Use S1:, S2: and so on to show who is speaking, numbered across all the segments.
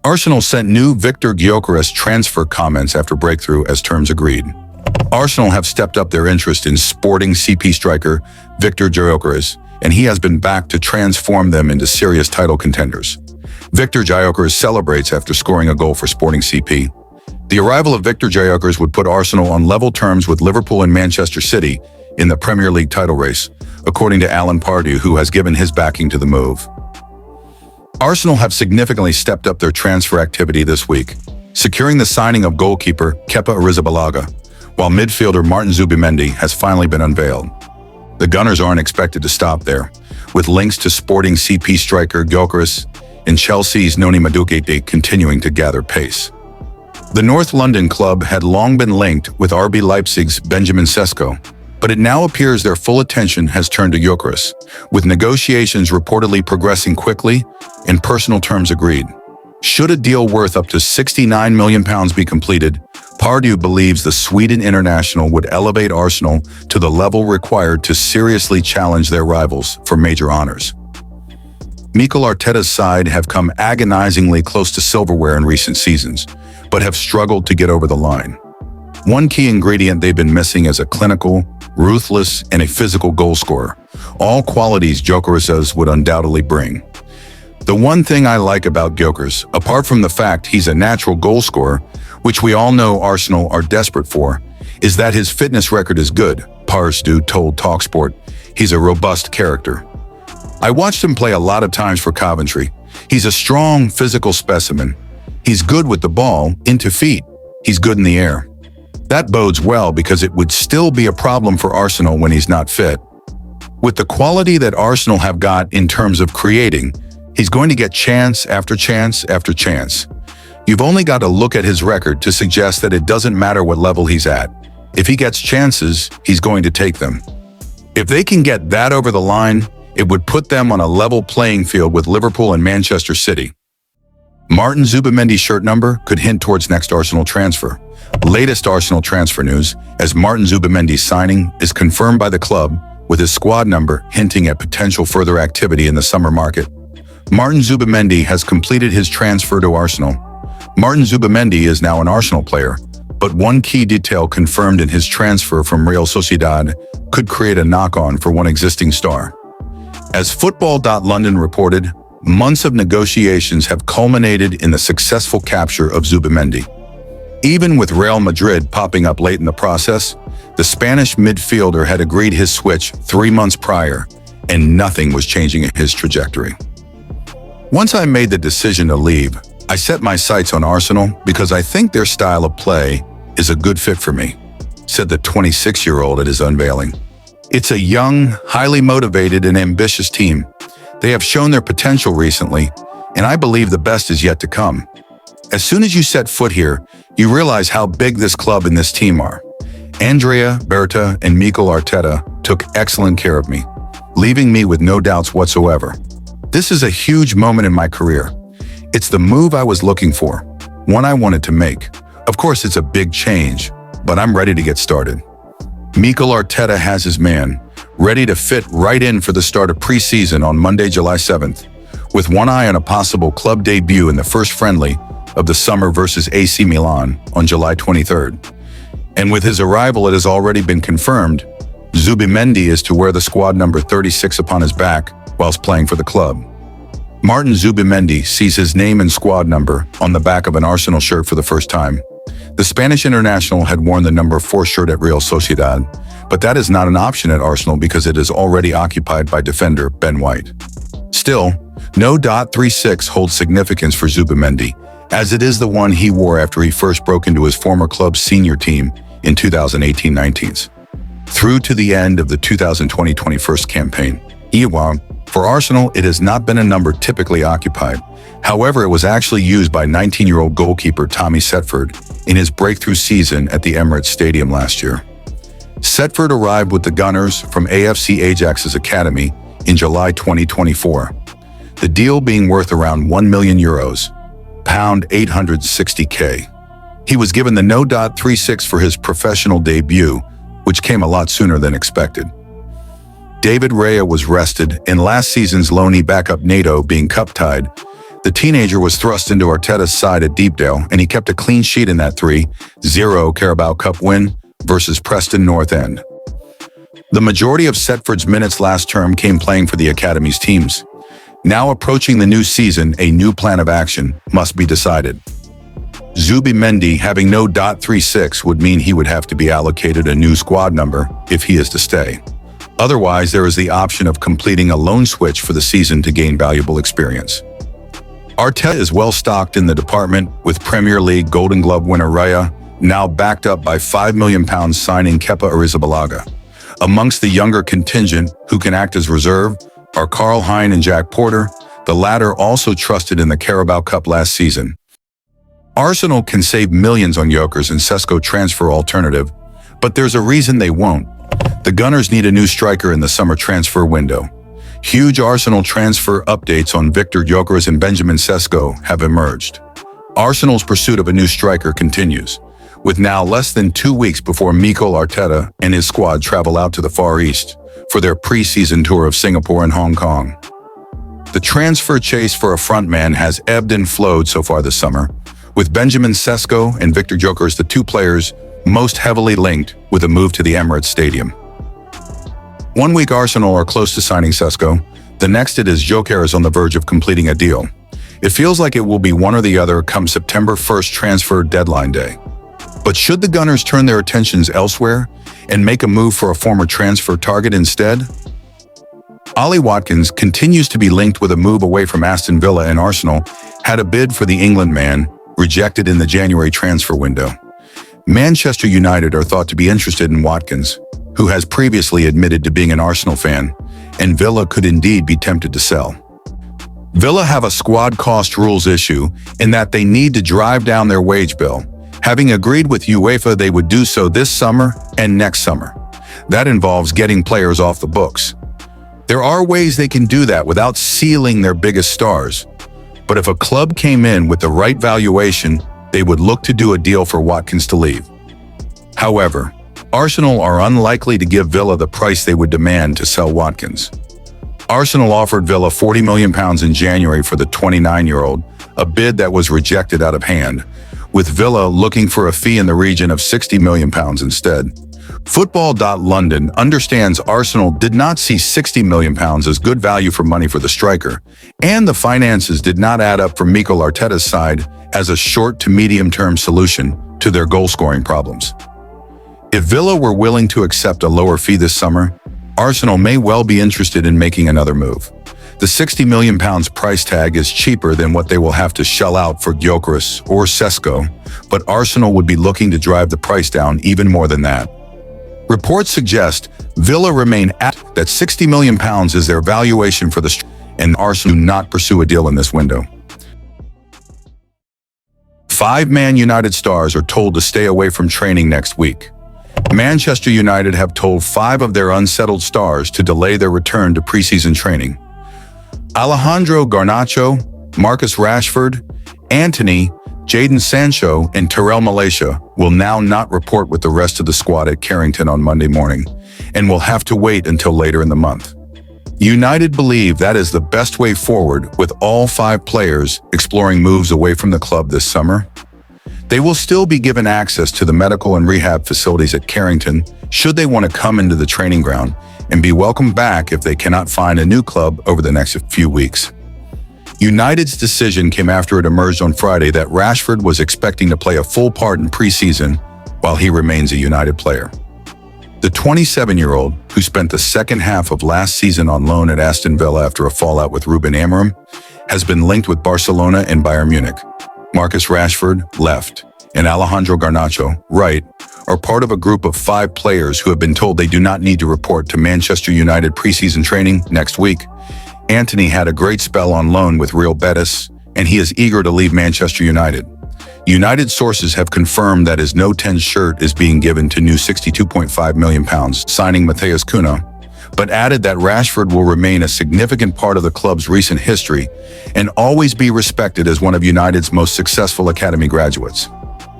S1: Arsenal sent new Victor Gyokeres transfer comments after breakthrough as terms agreed. Arsenal have stepped up their interest in Sporting CP striker Victor Gyokeres, and he has been back to transform them into serious title contenders. Victor Gyokeres celebrates after scoring a goal for Sporting CP. The arrival of Victor Gyokeres would put Arsenal on level terms with Liverpool and Manchester City in the Premier League title race, according to Alan Pardew, who has given his backing to the move. Arsenal have significantly stepped up their transfer activity this week, securing the signing of goalkeeper Kepa Arrizabalaga, while midfielder Martin Zubimendi has finally been unveiled. The Gunners aren't expected to stop there, with links to Sporting CP striker Gyokeres and Chelsea's Noni Madueke continuing to gather pace. The North London club had long been linked with RB Leipzig's Benjamin Sesko, but it now appears their full attention has turned to Gyokeres, with negotiations reportedly progressing quickly and personal terms agreed. Should a deal worth up to £69 million be completed, Pardew believes the Sweden international would elevate Arsenal to the level required to seriously challenge their rivals for major honors. Mikel Arteta's side have come agonizingly close to silverware in recent seasons, but have struggled to get over the line. One key ingredient they've been missing is a clinical, ruthless, and a physical goal scorer, all qualities Gyokeres would undoubtedly bring. The one thing I like about Gyokeres, apart from the fact he's a natural goal scorer, which we all know Arsenal are desperate for, is that his fitness record is good, Pardew told TalkSport. He's a robust character. I watched him play a lot of times for Coventry. He's a strong, physical specimen. He's good with the ball, into feet. He's good in the air. That bodes well because it would still be a problem for Arsenal when he's not fit. With the quality that Arsenal have got in terms of creating, he's going to get chance after chance after chance. You've only got to look at his record to suggest that it doesn't matter what level he's at. If he gets chances, he's going to take them. If they can get that over the line, it would put them on a level playing field with Liverpool and Manchester City. Martin Zubimendi's shirt number could hint towards next Arsenal transfer. Latest Arsenal transfer news, as Martin Zubimendi's signing is confirmed by the club, with his squad number hinting at potential further activity in the summer market. Martin Zubimendi has completed his transfer to Arsenal. Martin Zubimendi is now an Arsenal player, but one key detail confirmed in his transfer from Real Sociedad could create a knock-on for one existing star. As Football.London reported, months of negotiations have culminated in the successful capture of Zubimendi. Even with Real Madrid popping up late in the process, the Spanish midfielder had agreed his switch 3 months prior, and nothing was changing his trajectory. Once I made the decision to leave, I set my sights on Arsenal because I think their style of play is a good fit for me, said the 26-year-old at his unveiling. It's a young, highly motivated and ambitious team. They have shown their potential recently, and I believe the best is yet to come. As soon as you set foot here, you realize how big this club and this team are. Andrea, Berta, and Mikel Arteta took excellent care of me, leaving me with no doubts whatsoever. This is a huge moment in my career. It's the move I was looking for, one I wanted to make. Of course, it's a big change, but I'm ready to get started. Mikel Arteta has his man, ready to fit right in for the start of pre-season on Monday, July 7th, with one eye on a possible club debut in the first friendly of the summer versus AC Milan on July 23rd. And with his arrival, it has already been confirmed, Zubimendi is to wear the squad number 36 upon his back whilst playing for the club. Martin Zubimendi sees his name and squad number on the back of an Arsenal shirt for the first time. The Spanish international had worn the number 4 shirt at Real Sociedad, but that is not an option at Arsenal because it is already occupied by defender Ben White. Still, no .36 holds significance for Zubimendi, as it is the one he wore after he first broke into his former club's senior team in 2018-19. Through to the end of the 2020-21 campaign. For Arsenal, it has not been a number typically occupied. However, it was actually used by 19-year-old goalkeeper Tommy Setford in his breakthrough season at the Emirates Stadium last year. Setford arrived with the Gunners from AFC Ajax's academy in July 2024, the deal being worth around €1 million, £860K. He was given the no. 36 for his professional debut, which came a lot sooner than expected. David Raya was rested, and last season's loanee backup NATO being cup-tied, The teenager was thrust into Arteta's side at Deepdale, and he kept a clean sheet in that 3-0 Carabao Cup win versus Preston North End. The majority of Setford's minutes last term came playing for the Academy's teams. Now approaching the new season, a new plan of action must be decided. Zubimendi having no .36 would mean he would have to be allocated a new squad number if he is to stay. Otherwise, there is the option of completing a loan switch for the season to gain valuable experience. Arteta is well stocked in the department, with Premier League Golden Glove winner Raya now backed up by £5 million signing Kepa Arrizabalaga. Amongst the younger contingent who can act as reserve are Karl Hein and Jack Porter, the latter also trusted in the Carabao Cup last season. Arsenal can save millions on Gyokeres and Sesko transfer alternative, but there's a reason they won't. The Gunners need a new striker in the summer transfer window. Huge Arsenal transfer updates on Victor Gyokeres and Benjamin Sesko have emerged. Arsenal's pursuit of a new striker continues, with now less than 2 weeks before Mikel Arteta and his squad travel out to the Far East for their pre-season tour of Singapore and Hong Kong. The transfer chase for a frontman has ebbed and flowed so far this summer, with Benjamin Sesko and Victor Gyokeres the two players most heavily linked with a move to the Emirates Stadium. 1 week Arsenal are close to signing Sesko, the next it is Gyokeres on the verge of completing a deal. It feels like it will be one or the other come September 1st transfer deadline day. But should the Gunners turn their attentions elsewhere and make a move for a former transfer target instead? Ollie Watkins continues to be linked with a move away from Aston Villa, and Arsenal had a bid for the England man rejected in the January transfer window. Manchester United are thought to be interested in Watkins, who has previously admitted to being an Arsenal fan, and Villa could indeed be tempted to sell. Villa have a squad cost rules issue in that they need to drive down their wage bill, having agreed with UEFA they would do so this summer and next summer. That involves getting players off the books. There are ways they can do that without sealing their biggest stars, but if a club came in with the right valuation, they would look to do a deal for Watkins to leave. However, Arsenal are unlikely to give Villa the price they would demand to sell Watkins. Arsenal offered Villa £40 million in January for the 29-year-old, a bid that was rejected out of hand, with Villa looking for a fee in the region of £60 million instead. Football.London understands Arsenal did not see £60 million as good value for money for the striker, and the finances did not add up for Mikel Arteta's side as a short to medium-term solution to their goal-scoring problems. If Villa were willing to accept a lower fee this summer, Arsenal may well be interested in making another move. The £60 million price tag is cheaper than what they will have to shell out for Gyokeres or Sesko, but Arsenal would be looking to drive the price down even more than that. Reports suggest Villa remain at that £60 million is their valuation for the striker, and Arsenal do not pursue a deal in this window. 5 Man United stars are told to stay away from training next week. Manchester United have told 5 of their unsettled stars to delay their return to preseason training. Alejandro Garnacho, Marcus Rashford, Antony, Jadon Sancho, and Terrell Malaysia will now not report with the rest of the squad at Carrington on Monday morning, and will have to wait until later in the month. United believe that is the best way forward, with all 5 players exploring moves away from the club this summer. They will still be given access to the medical and rehab facilities at Carrington should they want to come into the training ground, and be welcomed back if they cannot find a new club over the next few weeks. United's decision came after it emerged on Friday that Rashford was expecting to play a full part in preseason while he remains a United player. The 27-year-old, who spent the second half of last season on loan at Aston Villa after a fallout with Ruben Amorim, has been linked with Barcelona and Bayern Munich. Marcus Rashford, left, and Alejandro Garnacho, right, are part of a group of 5 players who have been told they do not need to report to Manchester United preseason training next week. Antony had a great spell on loan with Real Betis, and he is eager to leave Manchester United. United sources have confirmed that his No 10 shirt is being given to new £62.5 million signing Matheus Cunha, but added that Rashford will remain a significant part of the club's recent history and always be respected as one of United's most successful academy graduates.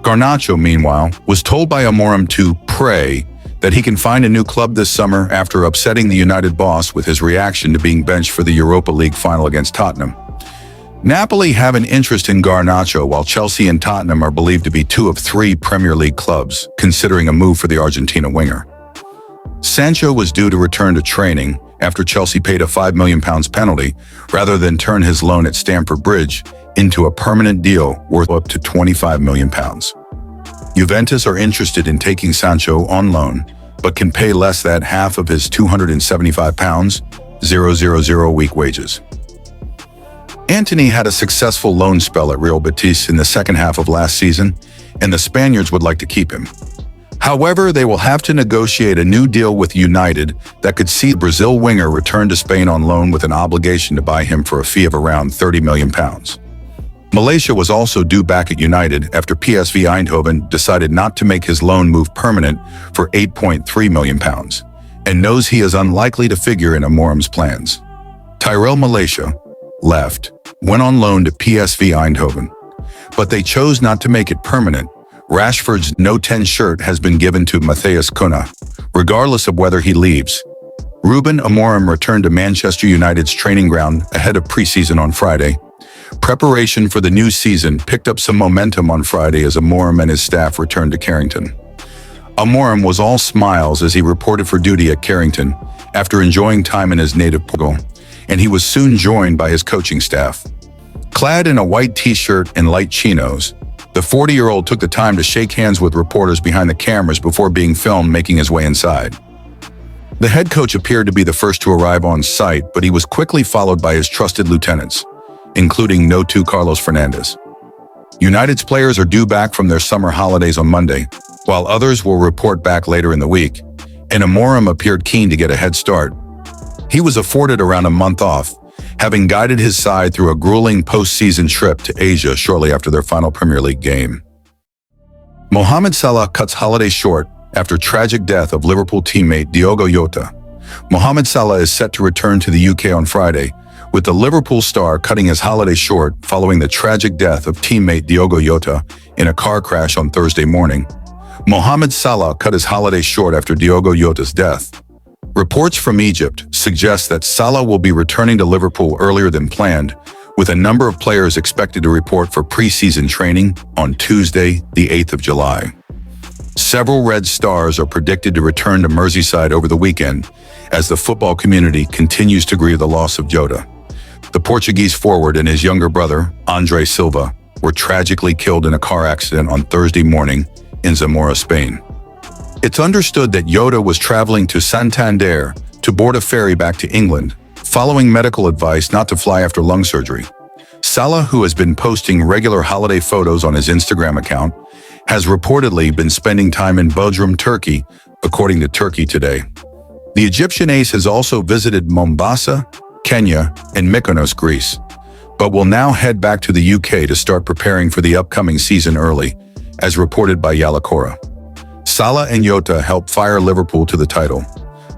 S1: Garnacho, meanwhile, was told by Amorim to pray that he can find a new club this summer after upsetting the United boss with his reaction to being benched for the Europa League final against Tottenham. Napoli have an interest in Garnacho, while Chelsea and Tottenham are believed to be two of three Premier League clubs considering a move for the Argentina winger. Sancho was due to return to training after Chelsea paid a £5 million penalty rather than turn his loan at Stamford Bridge into a permanent deal worth up to £25 million. Juventus are interested in taking Sancho on loan, but can pay less than half of his £275,000 week wages. Antony had a successful loan spell at Real Betis in the second half of last season, and the Spaniards would like to keep him. However, they will have to negotiate a new deal with United that could see the Brazil winger return to Spain on loan with an obligation to buy him for a fee of around £30 million. Malaysia was also due back at United after PSV Eindhoven decided not to make his loan move permanent for £8.3 million, and knows he is unlikely to figure in Amorim's plans. Tyrell Malaysia left, went on loan to PSV Eindhoven, but they chose not to make it permanent. Rashford's No 10 shirt has been given to Matheus Cunha, regardless of whether he leaves. Ruben Amorim returned to Manchester United's training ground ahead of preseason on Friday. Preparation for the new season picked up some momentum on Friday as Amorim and his staff returned to Carrington. Amorim was all smiles as he reported for duty at Carrington after enjoying time in his native Portugal, and he was soon joined by his coaching staff. Clad in a white t-shirt and light chinos, the 40-year-old took the time to shake hands with reporters behind the cameras before being filmed making his way inside. The head coach appeared to be the first to arrive on site, but he was quickly followed by his trusted lieutenants, including No. 2 Carlos Fernandes. United's players are due back from their summer holidays on Monday, while others will report back later in the week, and Amorim appeared keen to get a head start. He was afforded around a month off, having guided his side through a grueling post-season trip to Asia shortly after their final Premier League game. Mohamed Salah cuts holiday short after tragic death of Liverpool teammate Diogo Jota. Mohamed Salah is set to return to the UK on Friday, with the Liverpool star cutting his holiday short following the tragic death of teammate Diogo Jota in a car crash on Thursday morning. Mohamed Salah cut his holiday short after Diogo Jota's death. Reports from Egypt suggest that Salah will be returning to Liverpool earlier than planned, with a number of players expected to report for pre-season training on Tuesday, the 8th of July. Several Red Stars are predicted to return to Merseyside over the weekend as the football community continues to grieve the loss of Jota. The Portuguese forward and his younger brother, Andre Silva, were tragically killed in a car accident on Thursday morning in Zamora, Spain. It's understood that Jota was traveling to Santander to board a ferry back to England, following medical advice not to fly after lung surgery. Salah, who has been posting regular holiday photos on his Instagram account, has reportedly been spending time in Bodrum, Turkey, according to Turkey Today. The Egyptian ace has also visited Mombasa, Kenya, and Mykonos, Greece, but will now head back to the UK to start preparing for the upcoming season early, as reported by Yalakora. Salah and Jota helped fire Liverpool to the title.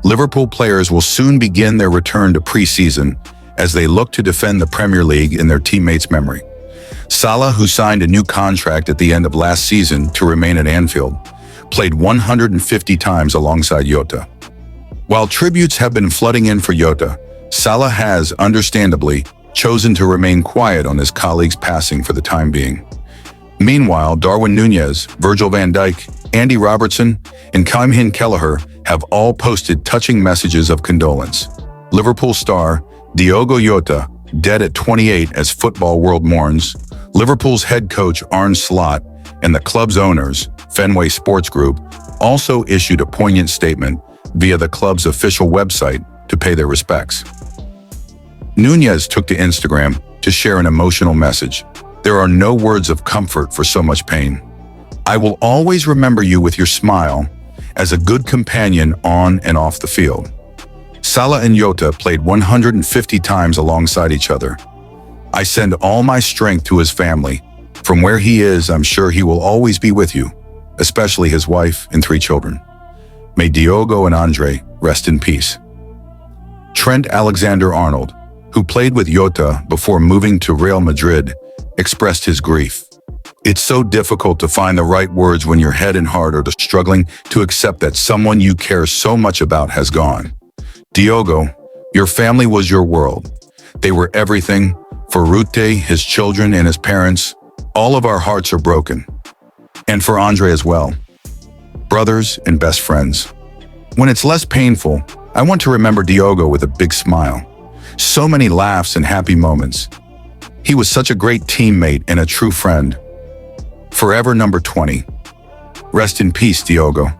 S1: Liverpool players will soon begin their return to pre-season as they look to defend the Premier League in their teammates' memory. Salah, who signed a new contract at the end of last season to remain at Anfield, played 150 times alongside Jota. While tributes have been flooding in for Jota, Salah has, understandably, chosen to remain quiet on his colleague's passing for the time being. Meanwhile, Darwin Núñez, Virgil van Dijk, Andy Robertson, and Kaimhin Kelleher have all posted touching messages of condolence. Liverpool star Diogo Jota, dead at 28 as football world mourns, Liverpool's head coach Arne Slot, and the club's owners, Fenway Sports Group, also issued a poignant statement via the club's official website to pay their respects. Núñez took to Instagram to share an emotional message. There are no words of comfort for so much pain. I will always remember you with your smile as a good companion on and off the field. Salah and Jota played 150 times alongside each other. I send all my strength to his family. From where he is, I'm sure he will always be with you, especially his wife and 3 children. May Diogo and Andre rest in peace. Trent Alexander-Arnold, who played with Jota before moving to Real Madrid, expressed his grief. It's so difficult to find the right words when your head and heart are struggling to accept that someone you care so much about has gone. Diogo, your family was your world. They were everything. For Rute, his children, and his parents, all of our hearts are broken. And for Andre as well. Brothers and best friends. When it's less painful, I want to remember Diogo with a big smile. So many laughs and happy moments. He was such a great teammate and a true friend. Forever number 20. Rest in peace, Diogo.